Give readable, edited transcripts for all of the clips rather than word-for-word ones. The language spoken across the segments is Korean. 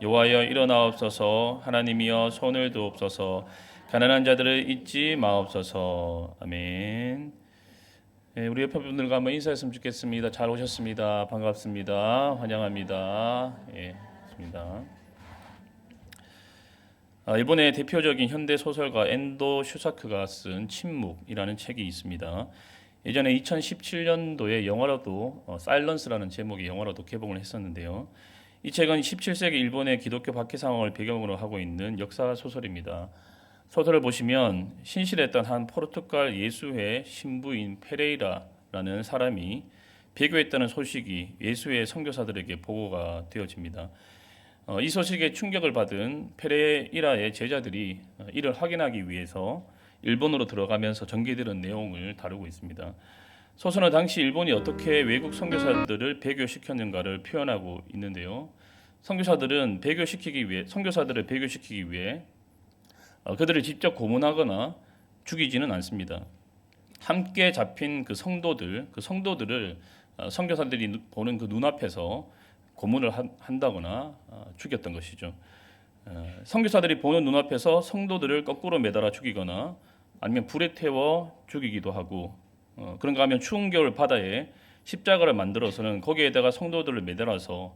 여호와여 일어나옵소서. 하나님이여 손을 두옵소서. 가난한 자들을 잊지 마옵소서. 아멘. 우리 옆에 분들과 한번 인사했으면 좋겠습니다. 잘 오셨습니다. 반갑습니다. 환영합니다. 좋습니다. 일본의 대표적인 현대 소설가 엔도 슈사크가 쓴 침묵이라는 책이 있습니다. 예전에 2017년도에 영화로도 사일런스라는 제목의 영화로도 개봉을 했었는데요. 이 책은 17세기 일본의 기독교 박해 상황을 배경으로 하고 있는 역사 소설입니다. 소설을 보시면 신실했던 한 포르투갈 예수회 신부인 페레이라라는 사람이 배교했다는 소식이 예수회 선교사들에게 보고가 되어집니다. 이 소식에 충격을 받은 페레이라의 제자들이 이를 확인하기 위해서 일본으로 들어가면서 전개들은 내용을 다루고 있습니다. 소설은 당시 일본이 어떻게 외국 선교사들을 배교시켰는가를 표현하고 있는데요. 선교사들을 배교시키기 위해 그들을 직접 고문하거나 죽이지는 않습니다. 함께 잡힌 그 성도들을 선교사들이 보는 그 눈앞에서 고문을 한다거나 죽였던 것이죠. 선교사들이 보는 눈앞에서 성도들을 거꾸로 매달아 죽이거나 아니면 불에 태워 죽이기도 하고, 그런가 하면 추운 겨울 바다에 십자가를 만들어서는 거기에다가 성도들을 매달아서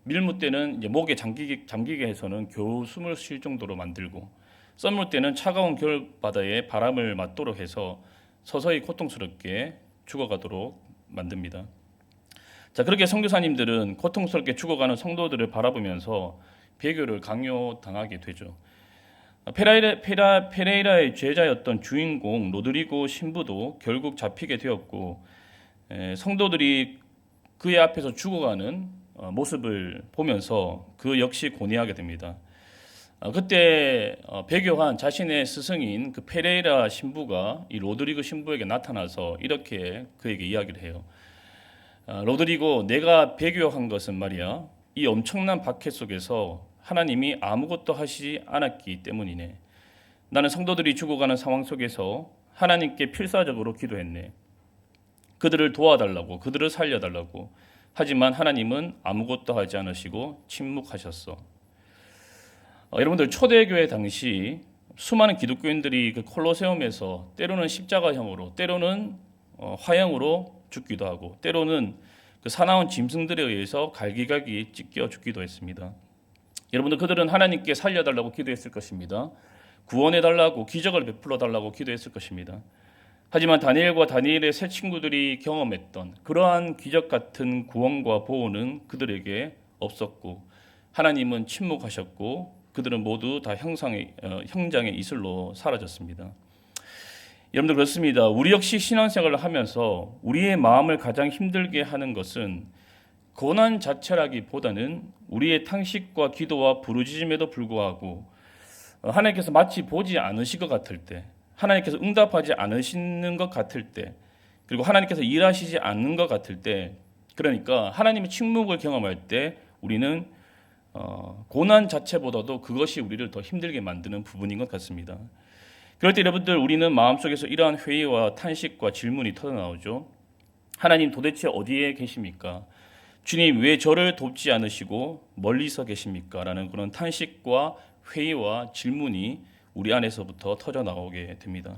밀물 때는 이제 목에 잠기게 해서는 겨우 숨을 쉴 정도로 만들고, 썰물 때는 차가운 겨울 바다에 바람을 맞도록 해서 서서히 고통스럽게 죽어가도록 만듭니다. 자, 그렇게 선교사님들은 고통스럽게 죽어가는 성도들을 바라보면서 배교를 강요당하게 되죠. 페레이라의 제자였던 주인공 로드리고 신부도 결국 잡히게 되었고, 성도들이 그의 앞에서 죽어가는 모습을 보면서 그 역시 고뇌하게 됩니다. 그때 배교한 자신의 스승인 그 페레이라 신부가 이 로드리고 신부에게 나타나서 이렇게 그에게 이야기를 해요. 로드리고, 내가 배교한 것은 말이야, 이 엄청난 박해 속에서 하나님이 아무것도 하시지 않았기 때문이네. 나는 성도들이 죽어가는 상황 속에서 하나님께 필사적으로 기도했네. 그들을 도와달라고, 그들을 살려달라고. 하지만 하나님은 아무것도 하지 않으시고 침묵하셨어. 여러분들, 초대교회 당시 수많은 기독교인들이 그 콜로세움에서 때로는 십자가형으로, 때로는 화형으로 죽기도 하고, 때로는 그 사나운 짐승들에 의해서 갈기갈기 찢겨 죽기도 했습니다. 여러분들, 그들은 하나님께 살려달라고 기도했을 것입니다. 구원해달라고, 기적을 베풀어달라고 기도했을 것입니다. 하지만 다니엘의 세 친구들이 경험했던 그러한 기적 같은 구원과 보호는 그들에게 없었고, 하나님은 침묵하셨고, 그들은 모두 다 형장의 이슬로 사라졌습니다. 여러분들, 그렇습니다. 우리 역시 신앙생활을 하면서 우리의 마음을 가장 힘들게 하는 것은 고난 자체라기보다는 우리의 탄식과 기도와 부르짖음에도 불구하고 하나님께서 마치 보지 않으실 것 같을 때, 하나님께서 응답하지 않으시는 것 같을 때, 그리고 하나님께서 일하시지 않는 것 같을 때, 그러니까 하나님의 침묵을 경험할 때 우리는 고난 자체보다도 그것이 우리를 더 힘들게 만드는 부분인 것 같습니다. 그럴 때 여러분들, 우리는 마음속에서 이러한 회의와 탄식과 질문이 터져나오죠. 하나님, 도대체 어디에 계십니까? 주님, 왜 저를 돕지 않으시고 멀리서 계십니까? 라는 그런 탄식과 회의와 질문이 우리 안에서부터 터져나오게 됩니다.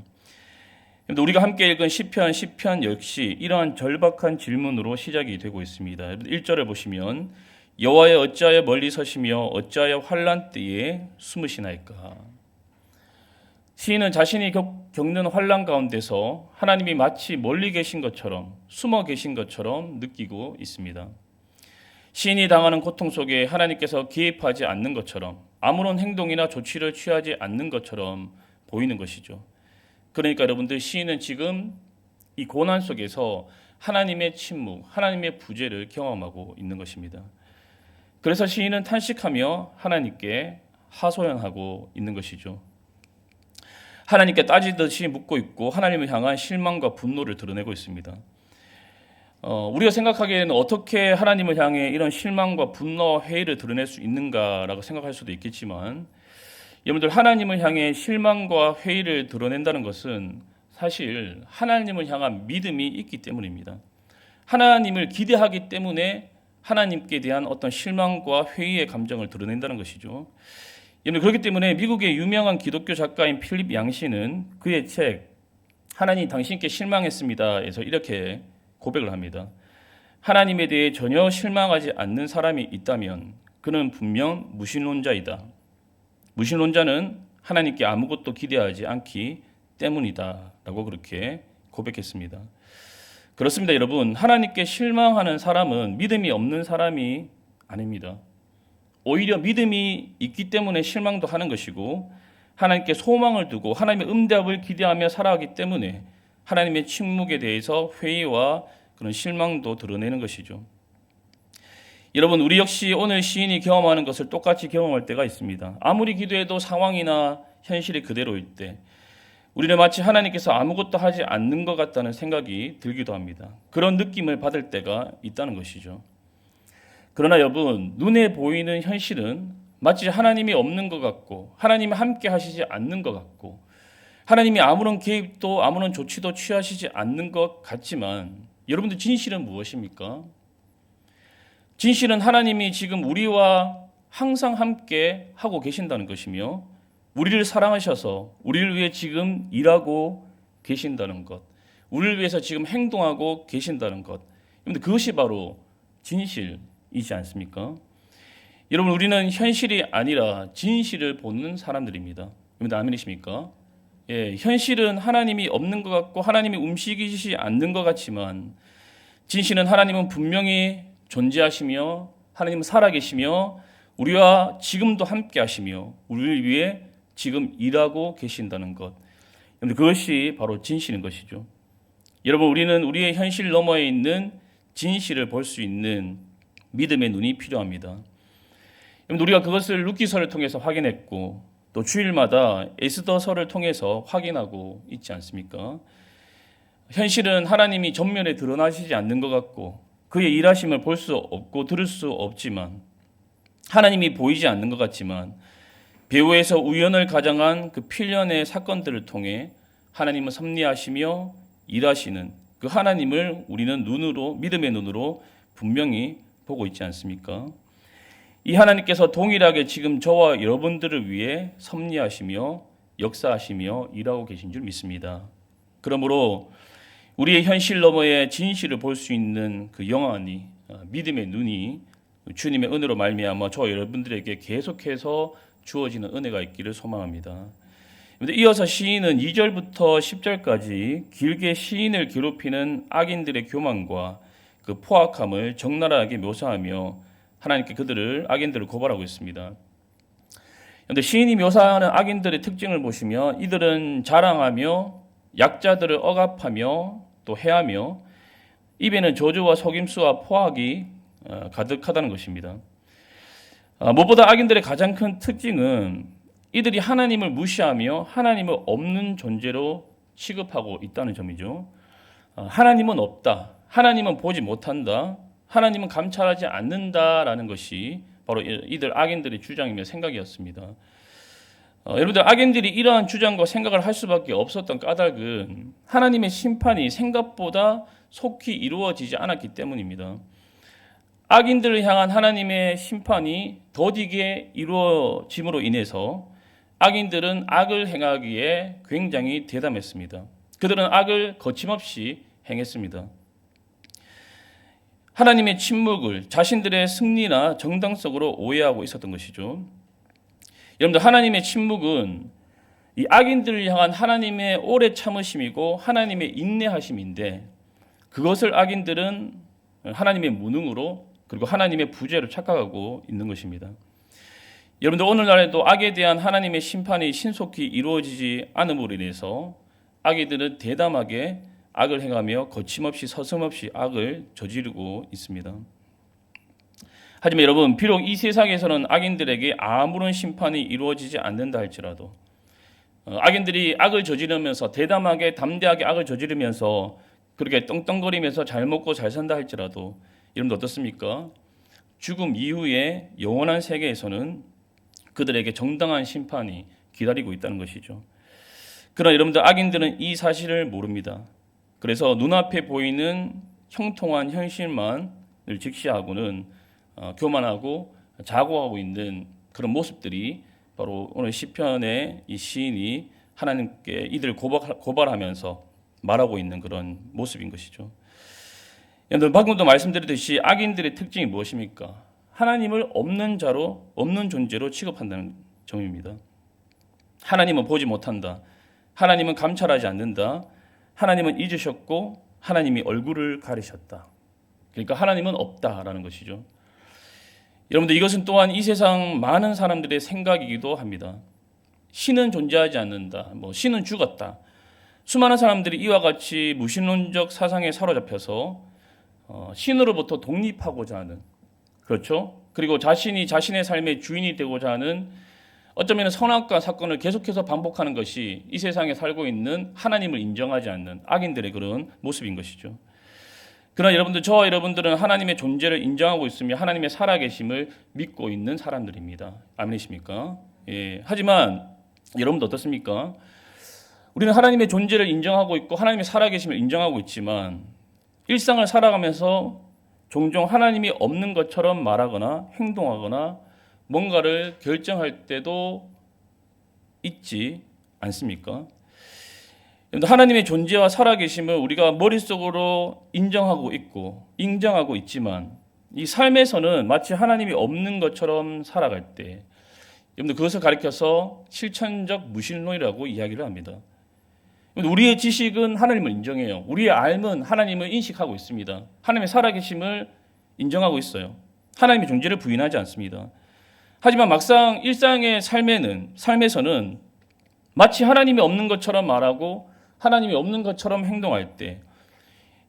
우리가 함께 읽은 시편 역시 이러한 절박한 질문으로 시작이 되고 있습니다. 1절을 보시면 여호와여, 어찌하여 멀리 서시며 어찌하여 환난 때에 숨으시나이까? 시인은 자신이 겪는 환난 가운데서 하나님이 마치 멀리 계신 것처럼, 숨어 계신 것처럼 느끼고 있습니다. 시인이 당하는 고통 속에 하나님께서 개입하지 않는 것처럼, 아무런 행동이나 조치를 취하지 않는 것처럼 보이는 것이죠. 그러니까 여러분들, 시인은 지금 이 고난 속에서 하나님의 침묵, 하나님의 부재를 경험하고 있는 것입니다. 그래서 시인은 탄식하며 하나님께 하소연하고 있는 것이죠. 하나님께 따지듯이 묻고 있고 하나님을 향한 실망과 분노를 드러내고 있습니다. 우리가 생각하기에는 어떻게 하나님을 향해 이런 실망과 분노와 회의를 드러낼 수 있는가라고 생각할 수도 있겠지만, 여러분들, 하나님을 향해 실망과 회의를 드러낸다는 것은 사실 하나님을 향한 믿음이 있기 때문입니다. 하나님을 기대하기 때문에 하나님께 대한 어떤 실망과 회의의 감정을 드러낸다는 것이죠. 그렇기 때문에 미국의 유명한 기독교 작가인 필립 양씨는 그의 책 하나님 당신께 실망했습니다에서 이렇게 고백을 합니다. 하나님에 대해 전혀 실망하지 않는 사람이 있다면 그는 분명 무신론자이다. 무신론자는 하나님께 아무것도 기대하지 않기 때문이다 라고 그렇게 고백했습니다. 그렇습니다, 여러분. 하나님께 실망하는 사람은 믿음이 없는 사람이 아닙니다. 오히려 믿음이 있기 때문에 실망도 하는 것이고 하나님께 소망을 두고 하나님의 응답을 기대하며 살아가기 때문에 하나님의 침묵에 대해서 회의와 그런 실망도 드러내는 것이죠. 여러분, 우리 역시 오늘 시인이 경험하는 것을 똑같이 경험할 때가 있습니다. 아무리 기도해도 상황이나 현실이 그대로일 때 우리는 마치 하나님께서 아무것도 하지 않는 것 같다는 생각이 들기도 합니다. 그런 느낌을 받을 때가 있다는 것이죠. 그러나 여러분, 눈에 보이는 현실은 마치 하나님이 없는 것 같고 하나님이 함께 하시지 않는 것 같고 하나님이 아무런 개입도 아무런 조치도 취하시지 않는 것 같지만 여러분들 진실은 무엇입니까? 진실은 하나님이 지금 우리와 항상 함께 하고 계신다는 것이며 우리를 사랑하셔서 우리를 위해 지금 일하고 계신다는 것, 우리를 위해서 지금 행동하고 계신다는 것, 그것이 바로 진실이지 않습니까? 여러분, 우리는 현실이 아니라 진실을 보는 사람들입니다. 여러분 아멘이십니까? 예, 현실은 하나님이 없는 것 같고 하나님이 움직이시지 않는 것 같지만 진실은 하나님은 분명히 존재하시며 하나님은 살아계시며 우리와 지금도 함께 하시며 우리를 위해 지금 일하고 계신다는 것. 그것이 바로 진실인 것이죠. 여러분, 우리는 우리의 현실 너머에 있는 진실을 볼 수 있는 믿음의 눈이 필요합니다. 우리가 그것을 룻기서를 통해서 확인했고 또 주일마다 에스더서를 통해서 확인하고 있지 않습니까? 현실은 하나님이 전면에 드러나시지 않는 것 같고 그의 일하심을 볼 수 없고 들을 수 없지만 하나님이 보이지 않는 것 같지만 배후에서 우연을 가장한 그 필연의 사건들을 통해 하나님은 섭리하시며 일하시는 그 하나님을 우리는 눈으로 믿음의 눈으로 분명히 보고 있지 않습니까? 이 하나님께서 동일하게 지금 저와 여러분들을 위해 섭리하시며 역사하시며 일하고 계신 줄 믿습니다. 그러므로 우리의 현실 너머의 진실을 볼 수 있는 그 영안이 믿음의 눈이 주님의 은혜로 말미암아 저와 여러분들에게 계속해서 주어지는 은혜가 있기를 소망합니다. 이어서 시인은 2절부터 10절까지 길게 시인을 괴롭히는 악인들의 교만과 그 포악함을 적나라하게 묘사하며 하나님께 악인들을 고발하고 있습니다. 그런데 시인이 묘사하는 악인들의 특징을 보시면 이들은 자랑하며 약자들을 억압하며 또 해하며 입에는 저주와 속임수와 포악이 가득하다는 것입니다. 무엇보다 악인들의 가장 큰 특징은 이들이 하나님을 무시하며 하나님을 없는 존재로 취급하고 있다는 점이죠. 하나님은 없다. 하나님은 보지 못한다. 하나님은 감찰하지 않는다라는 것이 바로 이들 악인들의 주장이며 생각이었습니다. 여러분들, 악인들이 이러한 주장과 생각을 할 수밖에 없었던 까닭은 하나님의 심판이 생각보다 속히 이루어지지 않았기 때문입니다. 악인들을 향한 하나님의 심판이 더디게 이루어짐으로 인해서 악인들은 악을 행하기에 굉장히 대담했습니다. 그들은 악을 거침없이 행했습니다. 하나님의 침묵을 자신들의 승리나 정당성으로 오해하고 있었던 것이죠. 여러분들, 하나님의 침묵은 이 악인들을 향한 하나님의 오래 참으심이고 하나님의 인내하심인데 그것을 악인들은 하나님의 무능으로 그리고 하나님의 부재로 착각하고 있는 것입니다. 여러분들, 오늘날에도 악에 대한 하나님의 심판이 신속히 이루어지지 않음으로 인해서 악인들은 대담하게 악을 행하며 거침없이 서슴없이 악을 저지르고 있습니다. 하지만 여러분, 비록 이 세상에서는 악인들에게 아무런 심판이 이루어지지 않는다 할지라도 악인들이 악을 저지르면서 대담하게 담대하게 악을 저지르면서 그렇게 떵떵거리면서 잘 먹고 잘 산다 할지라도 여러분 어떻습니까? 죽음 이후에 영원한 세계에서는 그들에게 정당한 심판이 기다리고 있다는 것이죠. 그러나 여러분들, 악인들은 이 사실을 모릅니다. 그래서 눈앞에 보이는 형통한 현실만을 직시하고는 교만하고 자고하고 있는 그런 모습들이 바로 오늘 시편의 이 시인이 하나님께 이들을 고발하면서 말하고 있는 그런 모습인 것이죠. 여러분, 방금도 말씀드렸듯이 악인들의 특징이 무엇입니까? 하나님을 없는 자로, 없는 존재로 취급한다는 점입니다. 하나님은 보지 못한다. 하나님은 감찰하지 않는다. 하나님은 잊으셨고 하나님이 얼굴을 가리셨다. 그러니까 하나님은 없다라는 것이죠. 여러분들, 이것은 또한 이 세상 많은 사람들의 생각이기도 합니다. 신은 존재하지 않는다. 신은 죽었다. 수많은 사람들이 이와 같이 무신론적 사상에 사로잡혀서 신으로부터 독립하고자 하는, 그렇죠? 그리고 자신이 자신의 삶의 주인이 되고자 하는, 어쩌면 선악과 사건을 계속해서 반복하는 것이 이 세상에 살고 있는 하나님을 인정하지 않는 악인들의 그런 모습인 것이죠. 그러나 여러분들, 저와 여러분들은 하나님의 존재를 인정하고 있으며 하나님의 살아계심을 믿고 있는 사람들입니다. 아멘이십니까? 예. 하지만 여러분도 어떻습니까? 우리는 하나님의 존재를 인정하고 있고 하나님의 살아계심을 인정하고 있지만 일상을 살아가면서 종종 하나님이 없는 것처럼 말하거나 행동하거나 뭔가를 결정할 때도 있지 않습니까? 하나님의 존재와 살아계심을 우리가 머릿속으로 인정하고 있고 인정하고 있지만 이 삶에서는 마치 하나님이 없는 것처럼 살아갈 때, 여러분들, 그것을 가리켜서 실천적 무신론이라고 이야기를 합니다. 우리의 지식은 하나님을 인정해요. 우리의 삶은 하나님을 인식하고 있습니다. 하나님의 살아계심을 인정하고 있어요. 하나님의 존재를 부인하지 않습니다. 하지만 막상 일상의 삶에서는 마치 하나님이 없는 것처럼 말하고 하나님이 없는 것처럼 행동할 때,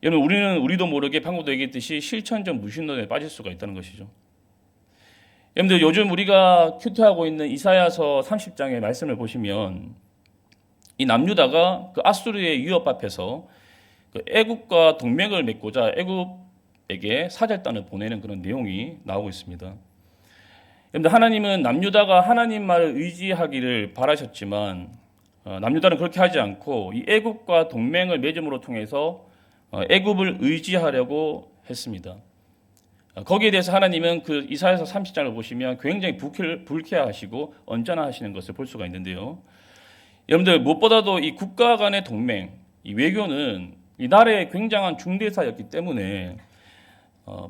여러분, 우리도 모르게 방금도 얘기했듯이 실천적 무신론에 빠질 수가 있다는 것이죠. 여러분들, 요즘 우리가 큐티하고 있는 이사야서 30장의 말씀을 보시면 이 남유다가 그 아수르의 위협 앞에서 그 애굽과 동맹을 맺고자 애굽에게 사절단을 보내는 그런 내용이 나오고 있습니다. 여러분들, 하나님은 남유다가 하나님 말을 의지하기를 바라셨지만 남유다는 그렇게 하지 않고 이 애굽과 동맹을 맺음으로 통해서 애굽을 의지하려고 했습니다. 거기에 대해서 하나님은 그 이사야서 30장을 보시면 굉장히 불쾌하시고 언짢아하시는 것을 볼 수가 있는데요. 여러분들, 무엇보다도 이 국가 간의 동맹, 이 외교는 이 나라의 굉장한 중대사였기 때문에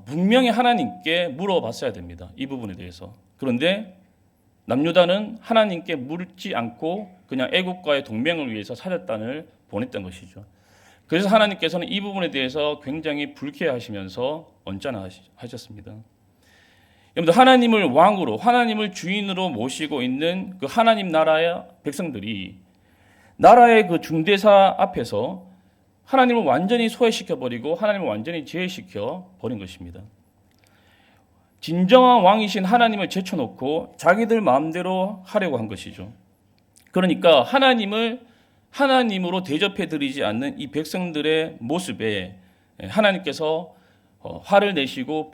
분명히 하나님께 물어봤어야 됩니다. 이 부분에 대해서. 그런데 남유다는 하나님께 묻지 않고 그냥 애국과의 동맹을 위해서 사절단을 보냈던 것이죠. 그래서 하나님께서는 이 부분에 대해서 굉장히 불쾌하시면서 언짢아하셨습니다. 여러분들, 하나님을 왕으로, 하나님을 주인으로 모시고 있는 그 하나님 나라의 백성들이 나라의 그 중대사 앞에서 하나님을 완전히 소외시켜버리고 하나님을 완전히 제외시켜 버린 것입니다. 진정한 왕이신 하나님을 제쳐놓고 자기들 마음대로 하려고 한 것이죠. 그러니까 하나님을 하나님으로 대접해드리지 않는 이 백성들의 모습에 하나님께서 화를 내시고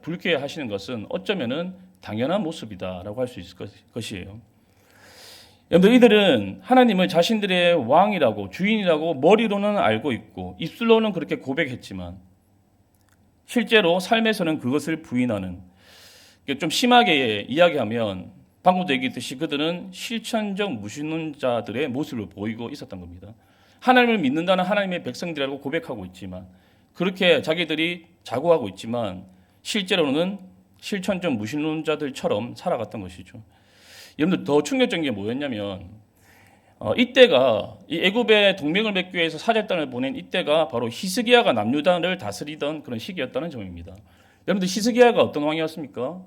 불쾌하시는 것은 어쩌면은 당연한 모습이다라고 할 수 있을 것이에요. 여러분들, 이들은 하나님을 자신들의 왕이라고, 주인이라고 머리로는 알고 있고 입술로는 그렇게 고백했지만 실제로 삶에서는 그것을 부인하는, 좀 심하게 이야기하면 방금도 얘기했듯이 그들은 실천적 무신론자들의 모습을 보이고 있었던 겁니다. 하나님을 믿는다는 하나님의 백성들이라고 고백하고 있지만, 그렇게 자기들이 자고하고 있지만 실제로는 실천적 무신론자들처럼 살아갔던 것이죠. 여러분들, 더 충격적인 게 뭐였냐면 이때가 이 애굽의 동맹을 맺기 위해서 사절단을 보낸 이때가 바로 히스기야가 남유다를 다스리던 그런 시기였다는 점입니다. 여러분들, 히스기야가 어떤 왕이었습니까?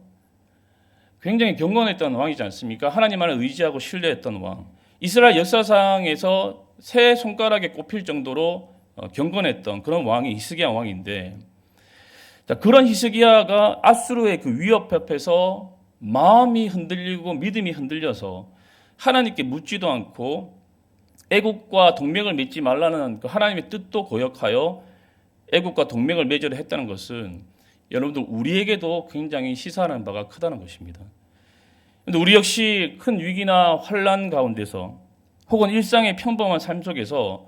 굉장히 경건했던 왕이지 않습니까? 하나님만을 의지하고 신뢰했던 왕. 이스라엘 역사상에서 세 손가락에 꼽힐 정도로 경건했던 그런 왕이 히스기야 왕인데, 그런 히스기야가 아수르의 그 위협 앞에서 마음이 흔들리고 믿음이 흔들려서 하나님께 묻지도 않고 애국과 동맹을 맺지 말라는 그 하나님의 뜻도 거역하여 애국과 동맹을 맺으려 했다는 것은 여러분들, 우리에게도 굉장히 시사하는 바가 크다는 것입니다. 그런데 우리 역시 큰 위기나 환난 가운데서 혹은 일상의 평범한 삶 속에서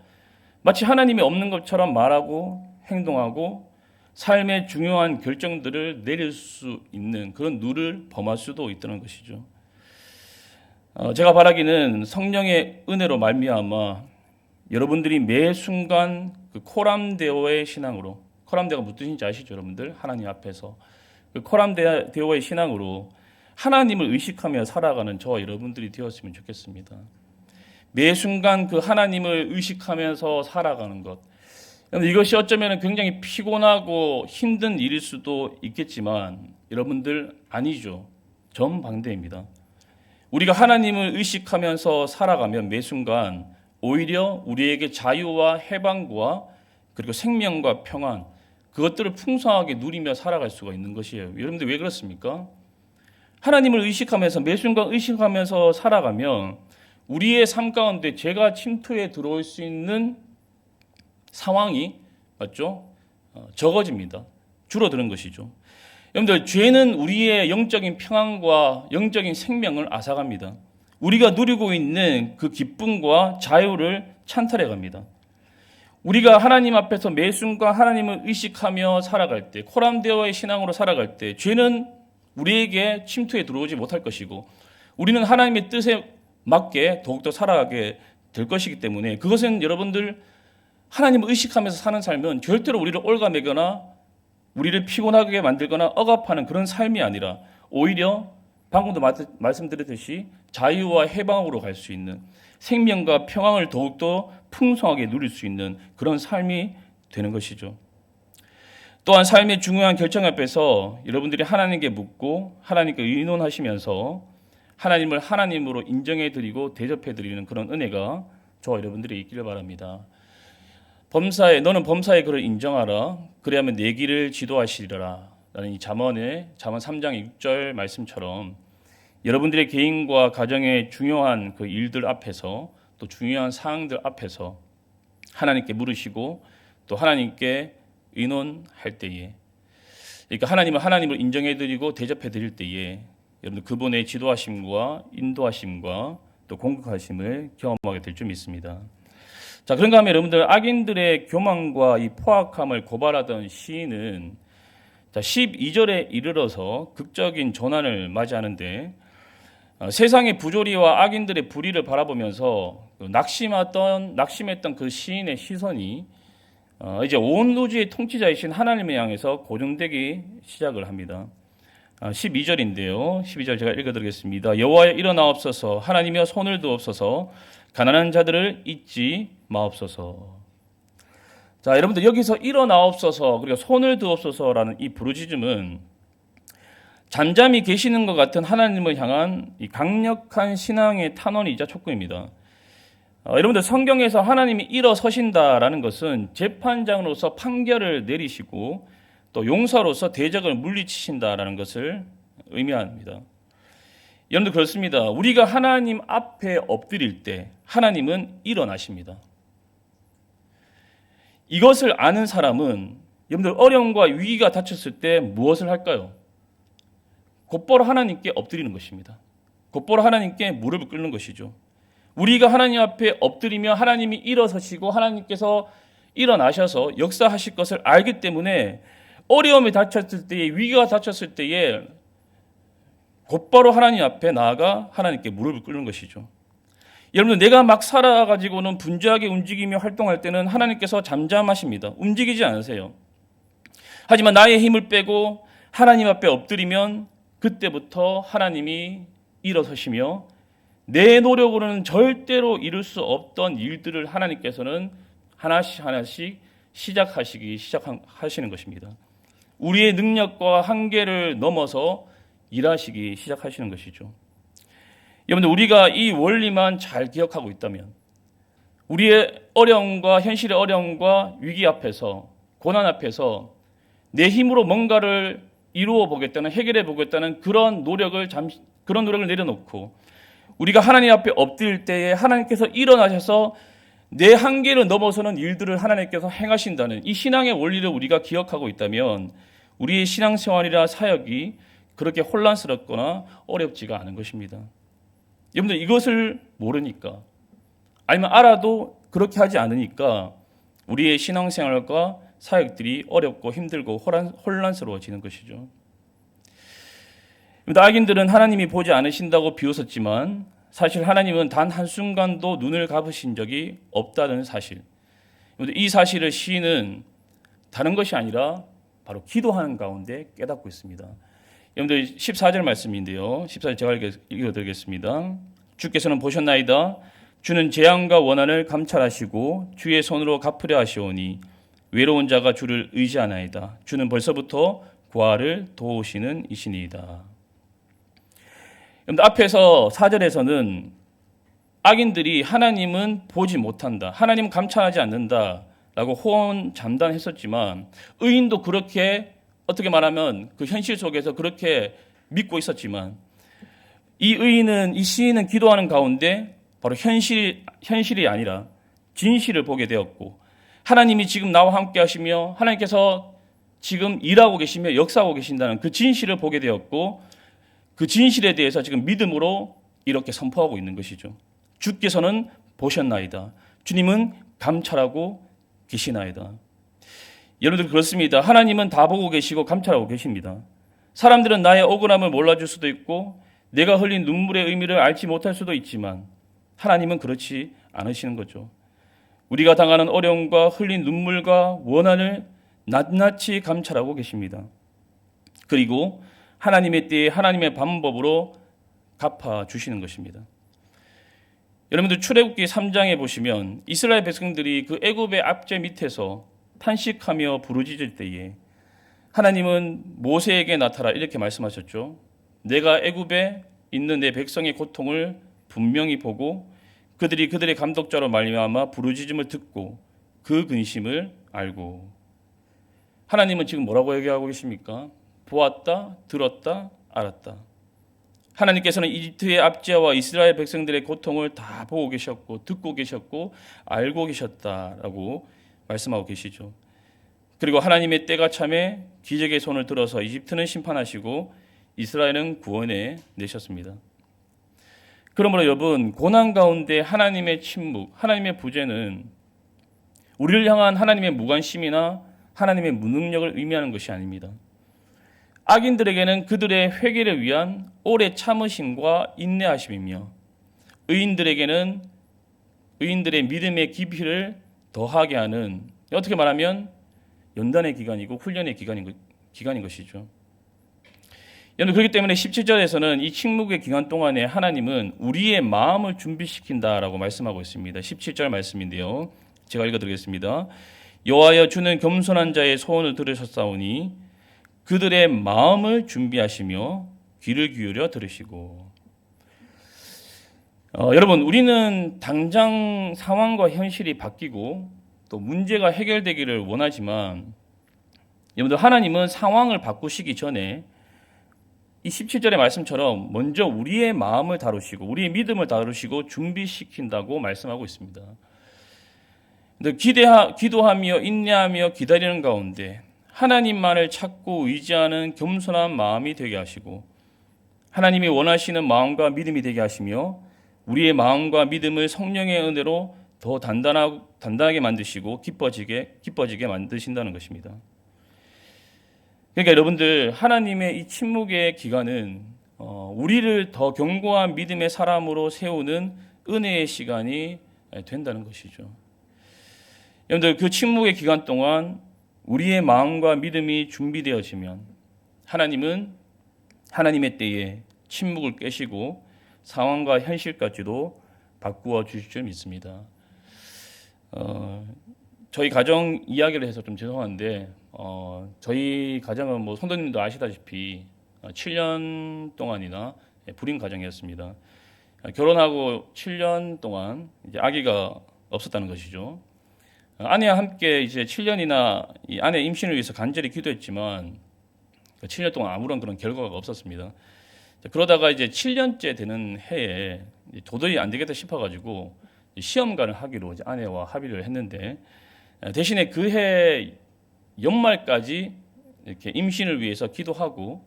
마치 하나님이 없는 것처럼 말하고 행동하고 삶의 중요한 결정들을 내릴 수 있는 그런 룰을 범할 수도 있다는 것이죠. 제가 바라기는 성령의 은혜로 말미암아 여러분들이 매 순간 그 코람데오의 신앙으로, 코람데오가 무슨 뜻인지 아시죠, 여러분들? 하나님 앞에서 그 코람데오의 신앙으로 하나님을 의식하며 살아가는 저와 여러분들이 되었으면 좋겠습니다. 매 순간 그 하나님을 의식하면서 살아가는 것, 이것이 어쩌면 굉장히 피곤하고 힘든 일일 수도 있겠지만 여러분들 아니죠. 정반대입니다. 우리가 하나님을 의식하면서 살아가면 매 순간 오히려 우리에게 자유와 해방과 그리고 생명과 평안, 그것들을 풍성하게 누리며 살아갈 수가 있는 것이에요. 여러분들 왜 그렇습니까? 하나님을 의식하면서 매 순간 의식하면서 살아가면 우리의 삶 가운데 죄가 침투해 들어올 수 있는 상황이 맞죠? 적어집니다. 줄어드는 것이죠. 여러분들 죄는 우리의 영적인 평안과 영적인 생명을 앗아갑니다. 우리가 누리고 있는 그 기쁨과 자유를 찬탈해 갑니다. 우리가 하나님 앞에서 매 순간 하나님을 의식하며 살아갈 때, 코람데오의 신앙으로 살아갈 때 죄는 우리에게 침투해 들어오지 못할 것이고 우리는 하나님의 뜻에 맞게 더욱더 살아가게 될 것이기 때문에 그것은 여러분들 하나님을 의식하면서 사는 삶은 절대로 우리를 올가매거나 우리를 피곤하게 만들거나 억압하는 그런 삶이 아니라 오히려 방금도 말씀드렸듯이 자유와 해방으로 갈 수 있는 생명과 평안을 더욱더 풍성하게 누릴 수 있는 그런 삶이 되는 것이죠. 또한 삶의 중요한 결정 앞에서 여러분들이 하나님께 묻고 하나님께 의논하시면서 하나님을 하나님으로 인정해드리고 대접해드리는 그런 은혜가 저와 여러분들이 있기를 바랍니다. 너는 범사의 그를 인정하라. 그래야만 내 길을 지도하시리라. 라는 이 잠언 3장 6절 말씀처럼 여러분들의 개인과 가정의 중요한 그 일들 앞에서 또 중요한 사항들 앞에서 하나님께 물으시고 또 하나님께 의논할 때에, 그러니까 하나님을 하나님으로 인정해드리고 대접해드릴 때에 여러분들 그분의 지도하심과 인도하심과 또 공격하심을 경험하게 될 줄 믿습니다. 자, 그런가 하면 여러분들 악인들의 교만과 이 포악함을 고발하던 시인은 12절에 이르러서 극적인 전환을 맞이하는데 세상의 부조리와 악인들의 불의를 바라보면서 낙심했던 그 시인의 시선이 이제 온 우주의 통치자이신 하나님을 향해서 고정되기 시작을 합니다. 12절인데요. 12절 제가 읽어드리겠습니다. 여호와여 일어나옵소서, 하나님이여 손을 두옵소서, 가난한 자들을 잊지 마옵소서. 자, 여러분들 여기서 일어나옵소서 그리고 손을 두옵소서라는 이 부르짖음은 잠잠히 계시는 것 같은 하나님을 향한 이 강력한 신앙의 탄원이자 촉구입니다. 여러분들 성경에서 하나님이 일어서신다라는 것은 재판장으로서 판결을 내리시고 또 용사로서 대적을 물리치신다라는 것을 의미합니다. 여러분들 그렇습니다. 우리가 하나님 앞에 엎드릴 때 하나님은 일어나십니다. 이것을 아는 사람은 여러분들 어려움과 위기가 닥쳤을 때 무엇을 할까요? 곧바로 하나님께 엎드리는 것입니다. 곧바로 하나님께 무릎을 꿇는 것이죠. 우리가 하나님 앞에 엎드리며 하나님이 일어서시고 하나님께서 일어나셔서 역사하실 것을 알기 때문에 어려움이 닥쳤을 때에, 위기가 닥쳤을 때에 곧바로 하나님 앞에 나아가 하나님께 무릎을 꿇는 것이죠. 여러분들 내가 막 살아가지고는 분주하게 움직이며 활동할 때는 하나님께서 잠잠하십니다. 움직이지 않으세요. 하지만 나의 힘을 빼고 하나님 앞에 엎드리면 그때부터 하나님이 일어서시며 내 노력으로는 절대로 이룰 수 없던 일들을 하나님께서는 하나씩 시작하시는 것입니다. 우리의 능력과 한계를 넘어서 일하시기 시작하시는 것이죠. 여러분들 우리가 이 원리만 잘 기억하고 있다면 우리의 어려움과 현실의 어려움과 위기 앞에서 고난 앞에서 내 힘으로 뭔가를 이루어 보겠다는, 해결해 보겠다는 그런 노력을 내려놓고 우리가 하나님 앞에 엎드릴 때에 하나님께서 일어나셔서 내 한계를 넘어서는 일들을 하나님께서 행하신다는 이 신앙의 원리를 우리가 기억하고 있다면 우리의 신앙생활이나 사역이 그렇게 혼란스럽거나 어렵지가 않은 것입니다. 여러분들 이것을 모르니까 아니면 알아도 그렇게 하지 않으니까 우리의 신앙생활과 사역들이 어렵고 힘들고 혼란스러워지는 것이죠. 악인들은 하나님이 보지 않으신다고 비웃었지만 사실 하나님은 단 한순간도 눈을 감으신 적이 없다는 사실. 이 사실을 시인은 다른 것이 아니라 바로 기도하는 가운데 깨닫고 있습니다. 여러분들 14절 말씀인데요. 14절 제가 읽어드리겠습니다. 주께서는 보셨나이다. 주는 재앙과 원한을 감찰하시고 주의 손으로 갚으려 하시오니 외로운 자가 주를 의지하나이다. 주는 벌써부터 고아를 도우시는 이시니이다. 앞에서 4절에서는 악인들이 하나님은 보지 못한다, 하나님 감찰하지 않는다 라고 호언장담했었지만 의인도 그렇게 어떻게 말하면 그 현실 속에서 그렇게 믿고 있었지만 이 시인은 기도하는 가운데 바로 현실이 아니라 진실을 보게 되었고, 하나님이 지금 나와 함께 하시며 하나님께서 지금 일하고 계시며 역사하고 계신다는 그 진실을 보게 되었고, 그 진실에 대해서 지금 믿음으로 이렇게 선포하고 있는 것이죠. 주께서는 보셨나이다. 주님은 감찰하고 계시나이다. 여러분들 그렇습니다. 하나님은 다 보고 계시고 감찰하고 계십니다. 사람들은 나의 억울함을 몰라줄 수도 있고 내가 흘린 눈물의 의미를 알지 못할 수도 있지만 하나님은 그렇지 않으시는 거죠. 우리가 당하는 어려움과 흘린 눈물과 원한을 낱낱이 감찰하고 계십니다. 그리고 하나님의 때에 하나님의 방법으로 갚아주시는 것입니다. 여러분들 출애굽기 3장에 보시면 이스라엘 백성들이 그 애굽의 압제 밑에서 탄식하며 부르짖을 때에 하나님은 모세에게 나타나 이렇게 말씀하셨죠. 내가 애굽에 있는 내 백성의 고통을 분명히 보고 그들이 그들의 감독자로 말미암아 부르짖음을 듣고 그 근심을 알고. 하나님은 지금 뭐라고 얘기하고 계십니까? 보았다, 들었다, 알았다. 하나님께서는 이집트의 압제와 이스라엘 백성들의 고통을 다 보고 계셨고 듣고 계셨고 알고 계셨다라고 말씀하고 계시죠. 그리고 하나님의 때가 참에 기적의 손을 들어서 이집트는 심판하시고 이스라엘은 구원해 내셨습니다. 그러므로 여러분, 고난 가운데 하나님의 침묵, 하나님의 부재는 우리를 향한 하나님의 무관심이나 하나님의 무능력을 의미하는 것이 아닙니다. 악인들에게는 그들의 회개를 위한 오래 참으심과 인내하심이며 의인들에게는 의인들의 믿음의 깊이를 더하게 하는, 어떻게 말하면 연단의 기간이고 훈련의 기간인 것이죠. 여러분, 그렇기 때문에 17절에서는 이 침묵의 기간 동안에 하나님은 우리의 마음을 준비시킨다라고 말씀하고 있습니다. 17절 말씀인데요. 제가 읽어드리겠습니다. 여호와여, 주는 겸손한 자의 소원을 들으셨사오니 그들의 마음을 준비하시며 귀를 기울여 들으시고. 여러분, 우리는 당장 상황과 현실이 바뀌고 또 문제가 해결되기를 원하지만 여러분들, 하나님은 상황을 바꾸시기 전에 이 17절의 말씀처럼 먼저 우리의 마음을 다루시고 우리의 믿음을 다루시고 준비시킨다고 말씀하고 있습니다. 기도하며 인내하며 기다리는 가운데 하나님만을 찾고 의지하는 겸손한 마음이 되게 하시고 하나님이 원하시는 마음과 믿음이 되게 하시며 우리의 마음과 믿음을 성령의 은혜로 더 단단하게 만드시고 기뻐지게 만드신다는 것입니다. 그러니까 여러분들, 하나님의 이 침묵의 기간은 우리를 더 견고한 믿음의 사람으로 세우는 은혜의 시간이 된다는 것이죠. 여러분들, 그 침묵의 기간 동안 우리의 마음과 믿음이 준비되어지면 하나님은 하나님의 때에 침묵을 깨시고 상황과 현실까지도 바꾸어 주실 줄 믿습니다. 저희 가정 이야기를 해서 좀 죄송한데 저희 가정은 뭐 성도님도 아시다시피 7년 동안이나 불임 가정이었습니다. 결혼하고 7년 동안 이제 아기가 없었다는 것이죠. 아내와 함께 이제 7년이나 이 아내 임신을 위해서 간절히 기도했지만 7년 동안 아무런 그런 결과가 없었습니다. 그러다가 이제 7년째 되는 해에 도저히 안 되겠다 싶어가지고 시험관을 하기로 이제 아내와 합의를 했는데, 대신에 그 해 연말까지 이렇게 임신을 위해서 기도하고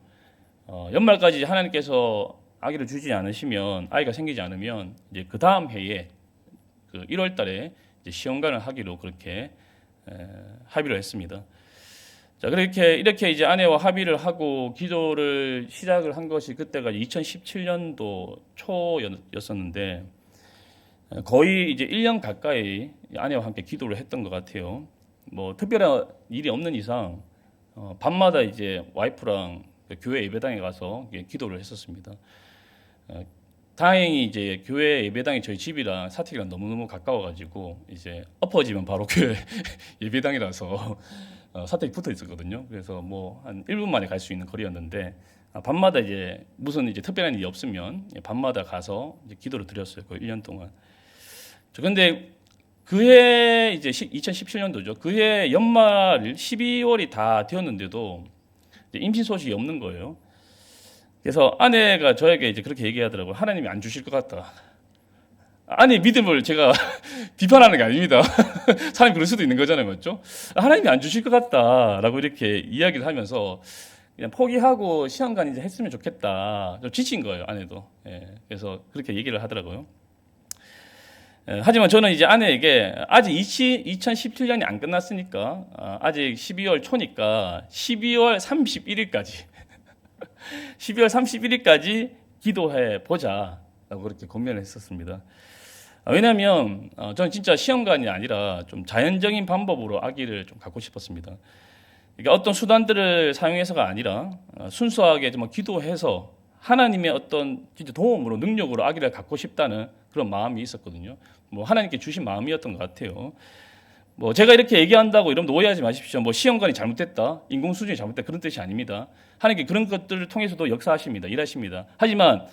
연말까지 하나님께서 아기를 주지 않으시면, 아이가 생기지 않으면 이제 그 다음 해에 그 1월달에 시험관을 하기로 그렇게 합의를 했습니다. 자, 이렇게 이제 아내와 합의를 하고 기도를 시작을 한 것이 그때가 2017년도 초였었는데 거의 이제 1년 가까이 아내와 함께 기도를 했던 것 같아요. 뭐 특별한 일이 없는 이상 밤마다 이제 와이프랑 교회 예배당에 가서 기도를 했었습니다. 다행히 이제 교회 예배당이 저희 집이랑 사택이랑 너무너무 가까워가지고 이제 엎어지면 바로 교회 예배당이라서 사택이 붙어 있었거든요. 그래서 뭐 한 1분 만에 갈 수 있는 거리였는데 밤마다 이제 무슨 이제 특별한 일이 없으면 밤마다 가서 이제 기도를 드렸어요. 거의 1년 동안. 그런데 그해 이제 2017년도죠. 그해 연말 12월이 다 되었는데도 임신 소식이 없는 거예요. 그래서 아내가 저에게 이제 그렇게 얘기하더라고요. 하나님이 안 주실 것 같다. 아내의 믿음을 제가 비판하는 게 아닙니다. 사람이 그럴 수도 있는 거잖아요, 맞죠? 하나님이 안 주실 것 같다라고 이렇게 이야기를 하면서 그냥 포기하고 시험관 이제 했으면 좋겠다. 좀 지친 거예요, 아내도. 그래서 그렇게 얘기를 하더라고요. 하지만 저는 이제 아내에게 아직 2017년이 안 끝났으니까 아직 12월 초니까 12월 31일까지 12월 31일까지 기도해 보자라고 그렇게 권면을 했었습니다. 왜냐하면 저는 진짜 시험관이 아니라 좀 자연적인 방법으로 아기를 좀 갖고 싶었습니다. 그러니까 어떤 수단들을 사용해서가 아니라 순수하게 좀 기도해서 하나님의 어떤 진짜 도움으로 능력으로 아기를 갖고 싶다는 그런 마음이 있었거든요. 뭐 하나님께 주신 마음이었던 것 같아요. 뭐 제가 이렇게 얘기한다고 여러분들 오해하지 마십시오. 뭐 시험관이 잘못됐다, 인공 수준이 잘못됐다 그런 뜻이 아닙니다. 하나님께 그런 것들을 통해서도 역사하십니다, 일하십니다. 하지만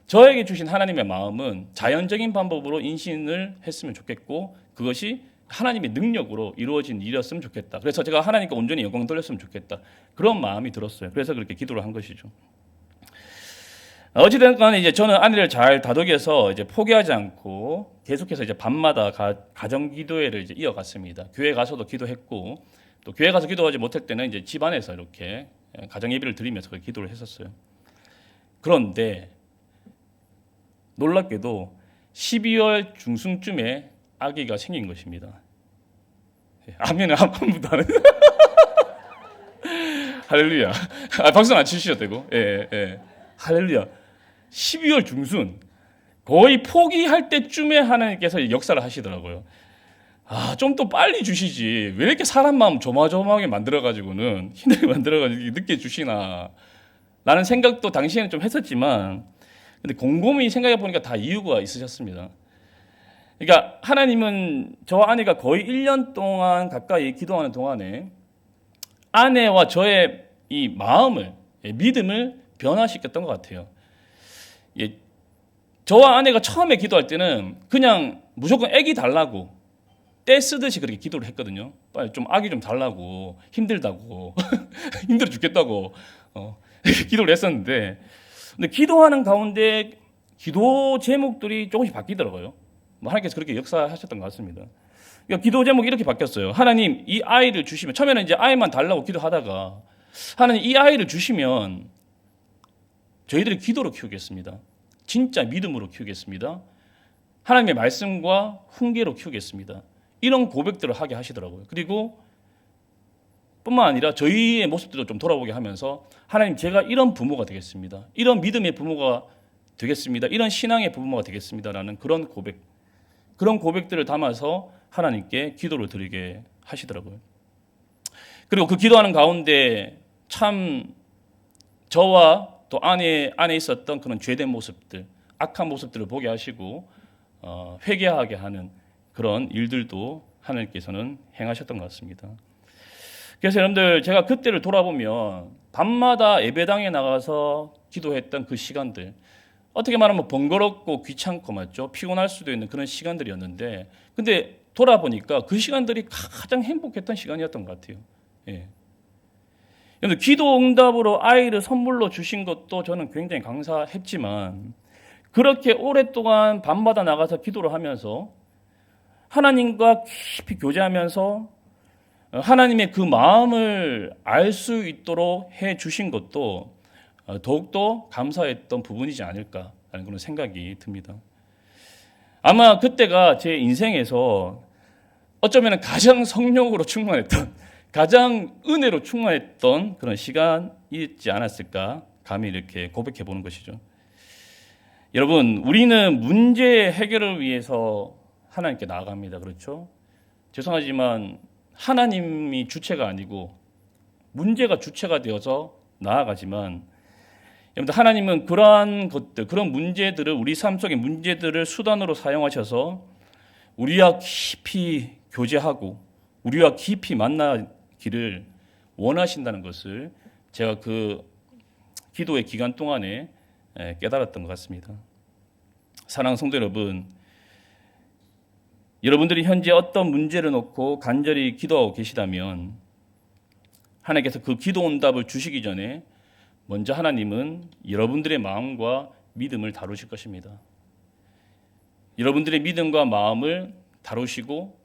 저에게 주신 하나님의 마음은 자연적인 방법으로 임신을 했으면 좋겠고 그것이 하나님의 능력으로 이루어진 일이었으면 좋겠다. 그래서 제가 하나님께 온전히 영광 돌렸으면 좋겠다. 그런 마음이 들었어요. 그래서 그렇게 기도를 한 것이죠. 어찌된 간에 이제 저는 아내를 잘 다독여서 이제 포기하지 않고 계속해서 이제 밤마다 가정 기도회를 이제 이어갔습니다. 교회 가서도 기도했고 또 교회 가서 기도하지 못할 때는 이제 집 안에서 이렇게 가정 예배를 드리면서 기도를 했었어요. 그런데 놀랍게도 12월 중순쯤에 아기가 생긴 것입니다. 아멘은 한 번도 안 했어요. 할렐루야. 박수는 안 치셔도 되고. 할렐루야. 12월 중순 거의 포기할 때쯤에 하나님께서 역사를 하시더라고요. 좀 더 빨리 주시지. 왜 이렇게 사람 마음 조마조마하게 만들어가지고는 힘들게 만들어가지고 늦게 주시나. 라는 생각도 당시에는 좀 했었지만 근데 곰곰이 생각해 보니까 다 이유가 있으셨습니다. 그러니까 하나님은 저와 아내가 거의 1년 동안 가까이 기도하는 동안에 아내와 저의 이 마음을, 믿음을 변화시켰던 것 같아요. 저와 아내가 처음에 기도할 때는 그냥 무조건 아기 달라고 떼 쓰듯이 그렇게 기도를 했거든요. 빨리 좀 아기 좀 달라고, 힘들다고, 힘들어 죽겠다고 기도를 했었는데 근데 기도하는 가운데 기도 제목들이 조금씩 바뀌더라고요. 하나님께서 그렇게 역사하셨던 것 같습니다. 그러니까 기도 제목이 이렇게 바뀌었어요. 하나님 이 아이를 주시면 처음에는 이제 아이만 달라고 기도하다가 하나님 이 아이를 주시면 저희들이 기도로 키우겠습니다. 진짜 믿음으로 키우겠습니다. 하나님의 말씀과 훈계로 키우겠습니다. 이런 고백들을 하게 하시더라고요. 그리고 뿐만 아니라 저희의 모습들도 좀 돌아보게 하면서 하나님 제가 이런 부모가 되겠습니다. 이런 믿음의 부모가 되겠습니다. 이런 신앙의 부모가 되겠습니다라는 그런 고백들을 담아서 하나님께 기도를 드리게 하시더라고요. 그리고 그 기도하는 가운데 참 저와 또 안에 있었던 그런 죄된 모습들, 악한 모습들을 보게 하시고 회개하게 하는 그런 일들도 하나님께서는 행하셨던 것 같습니다. 그래서 여러분들 제가 그때를 돌아보면 밤마다 예배당에 나가서 기도했던 그 시간들 어떻게 말하면 번거롭고 귀찮고 맞죠? 피곤할 수도 있는 그런 시간들이었는데 근데 돌아보니까 그 시간들이 가장 행복했던 시간이었던 것 같아요. 그런데 기도 응답으로 아이를 선물로 주신 것도 저는 굉장히 감사했지만 그렇게 오랫동안 밤마다 나가서 기도를 하면서 하나님과 깊이 교제하면서 하나님의 그 마음을 알 수 있도록 해 주신 것도 더욱더 감사했던 부분이지 않을까라는 그런 생각이 듭니다. 아마 그때가 제 인생에서 어쩌면 가장 성령으로 충만했던, 가장 은혜로 충만했던 그런 시간이지 않았을까 감히 이렇게 고백해 보는 것이죠. 여러분, 우리는 문제 해결을 위해서 하나님께 나아갑니다. 그렇죠? 죄송하지만 하나님이 주체가 아니고 문제가 주체가 되어서 나아가지만, 여러분들, 하나님은 그러한 것들, 그런 문제들을, 우리 삶 속의 문제들을 수단으로 사용하셔서 우리와 깊이 교제하고 우리와 깊이 만나기를 원하신다는 것을 제가 그 기도의 기간 동안에 깨달았던 것 같습니다. 사랑하는 성도 여러분, 여러분들이 현재 어떤 문제를 놓고 간절히 기도하고 계시다면 하나님께서 그 기도 응답을 주시기 전에 먼저 하나님은 여러분들의 마음과 믿음을 다루실 것입니다. 여러분들의 믿음과 마음을 다루시고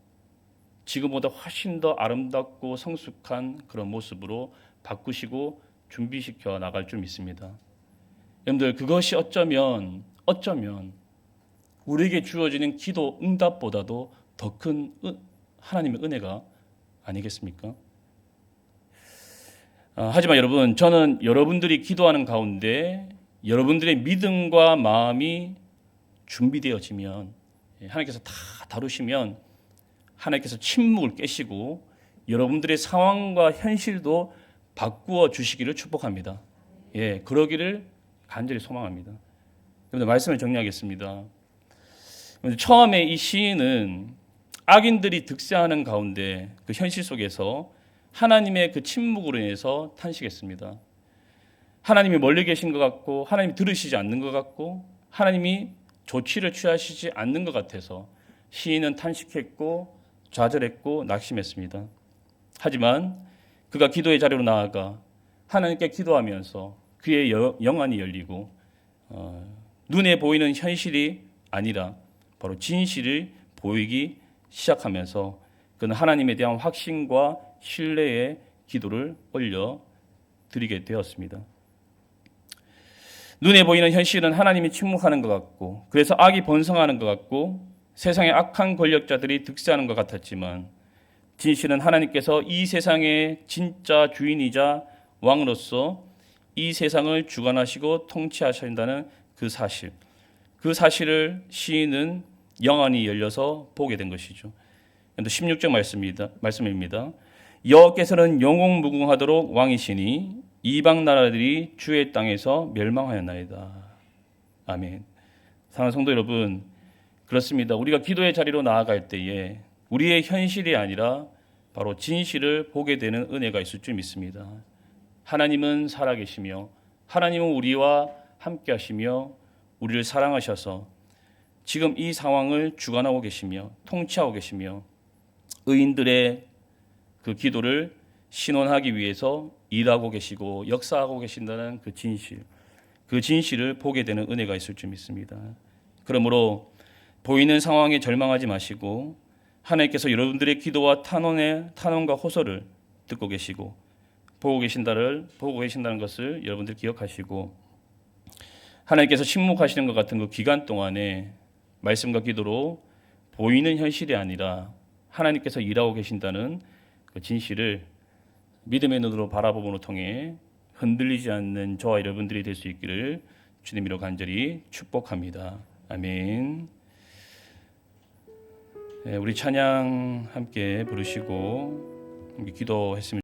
지금보다 훨씬 더 아름답고 성숙한 그런 모습으로 바꾸시고 준비시켜 나갈 줄 믿습니다. 여러분들, 그것이 어쩌면 우리에게 주어지는 기도 응답보다도 더 큰 하나님의 은혜가 아니겠습니까? 하지만 여러분, 저는 여러분들이 기도하는 가운데 여러분들의 믿음과 마음이 준비되어지면, 하나님께서 다 다루시면 하나님께서 침묵을 깨시고 여러분들의 상황과 현실도 바꾸어 주시기를 축복합니다. 그러기를 간절히 소망합니다. 여러분들, 말씀을 정리하겠습니다. 처음에 이 시인은 악인들이 득세하는 가운데 그 현실 속에서 하나님의 그 침묵으로 인해서 탄식했습니다. 하나님이 멀리 계신 것 같고, 하나님이 들으시지 않는 것 같고, 하나님이 조치를 취하시지 않는 것 같아서 시인은 탄식했고 좌절했고 낙심했습니다. 하지만 그가 기도의 자리로 나아가 하나님께 기도하면서 그의 영안이 열리고 눈에 보이는 현실이 아니라 바로 진실을 보이기 시작하면서 그는 하나님에 대한 확신과 신뢰의 기도를 올려드리게 되었습니다. 눈에 보이는 현실은 하나님이 침묵하는 것 같고, 그래서 악이 번성하는 것 같고, 세상의 악한 권력자들이 득세하는 것 같았지만, 진실은 하나님께서 이 세상의 진짜 주인이자 왕으로서 이 세상을 주관하시고 통치하신다는 그 사실을 시인은 영안이 열려서 보게 된 것이죠. 16절 말씀입니다. 여호와께서는 영웅무궁하도록 왕이시니 이방 나라들이 주의 땅에서 멸망하였나이다. 아멘. 사랑하는 성도 여러분, 그렇습니다. 우리가 기도의 자리로 나아갈 때에 우리의 현실이 아니라 바로 진실을 보게 되는 은혜가 있을 줄 믿습니다. 하나님은 살아계시며 하나님은 우리와 함께 하시며 우리를 사랑하셔서 지금 이 상황을 주관하고 계시며 통치하고 계시며 의인들의 그 기도를 신원하기 위해서 일하고 계시고 역사하고 계신다는 그 진실을 보게 되는 은혜가 있을 줄 믿습니다. 그러므로 보이는 상황에 절망하지 마시고 하나님께서 여러분들의 기도와 탄원과 호소를 듣고 계시고 보고 계신다는 것을 여러분들 기억하시고, 하나님께서 침묵하시는 것 같은 그 기간 동안에 말씀과 기도로 보이는 현실이 아니라 하나님께서 일하고 계신다는 그 진실을 믿음의 눈으로 바라봄으로 통해 흔들리지 않는 저와 여러분들이 될 수 있기를 주님으로 간절히 축복합니다. 아멘. 우리 찬양 함께 부르시고 기도했으면